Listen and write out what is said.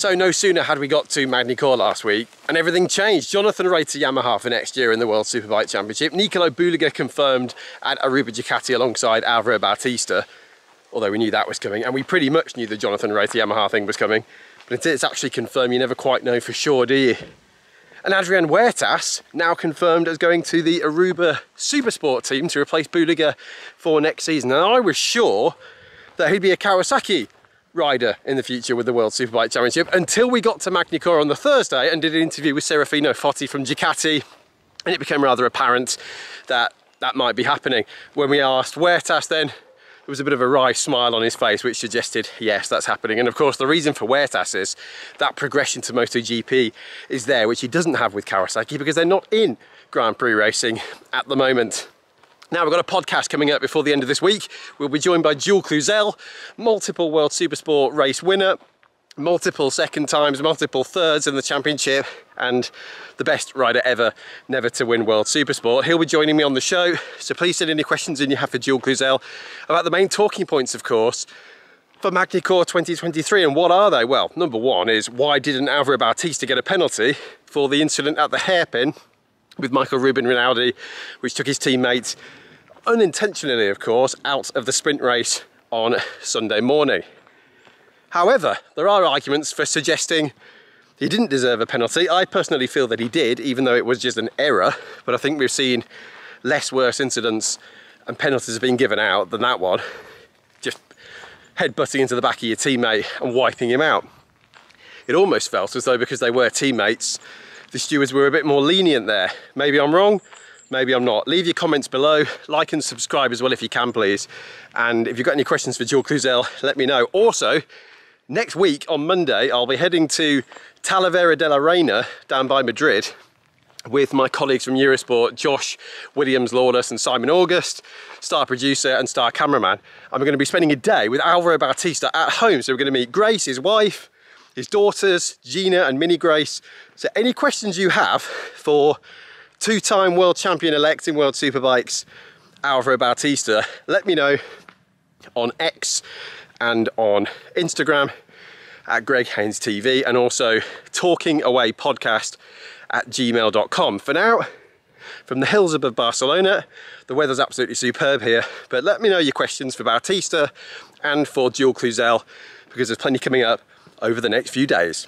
So no sooner had we got to Magny-Cours last week and everything changed. Jonathan raced to Yamaha for next year in the World Superbike Championship. Nicolo Bulega confirmed at Aruba Ducati alongside Alvaro Bautista, although we knew that was coming, and we pretty much knew the Jonathan raced to Yamaha thing was coming, but until it's actually confirmed, you never quite know for sure, do you? And Adrian Huertas now confirmed as going to the Aruba Supersport team to replace Bulega for next season. And I was sure that he'd be a Kawasaki rider in the future with the World Superbike Championship until we got to Magny-Cours on the Thursday and did an interview with Serafino Fotti from Ducati, and it became rather apparent that that might be happening. When we asked Huertas then, there was a bit of a wry smile on his face which suggested yes, that's happening. And of course the reason for Huertas is that progression to MotoGP is there, which he doesn't have with Kawasaki because they're not in Grand Prix racing at the moment. Now, we've got a podcast coming up before the end of this week. We'll be joined by Jules Cluzel, multiple World Supersport race winner, multiple second times, multiple thirds in the championship, and the best rider ever never to win World Supersport. He'll be joining me on the show, so please send any questions in you have for Jules Cluzel about the main talking points, of course, for Magny-Cours 2023. And what are they? Well, number one is, why didn't Alvaro Bautista get a penalty for the incident at the hairpin with Michael Ruben Rinaldi, which took his teammates unintentionally, of course, out of the sprint race on Sunday morning. However, there are arguments for suggesting he didn't deserve a penalty. I personally feel that he did, even though it was just an error, but I think we've seen less worse incidents and penalties being given out than that one. Just headbutting into the back of your teammate and wiping him out. It almost felt as though because they were teammates, the stewards were a bit more lenient there. Maybe I'm wrong, maybe I'm not. Leave your comments below, like and subscribe as well if you can, please. And if you've got any questions for Jules Cluzel, let me know. Also, next week on Monday, I'll be heading to Talavera de la Reina down by Madrid with my colleagues from Eurosport, Josh Williams-Lawless and Simon August, star producer and star cameraman. And we're going to be spending a day with Alvaro Bautista at home. So we're going to meet Grace, his wife, his daughters, Gina and Minnie Grace. So any questions you have for two-time world champion-elect in World Superbikes, Alvaro Bautista, let me know on X and on Instagram at Greg Haines TV, and also talkingawaypodcast@gmail.com. For now, from the hills above Barcelona, the weather's absolutely superb here, but let me know your questions for Bautista and for Jules Cluzel, because there's plenty coming up over the next few days.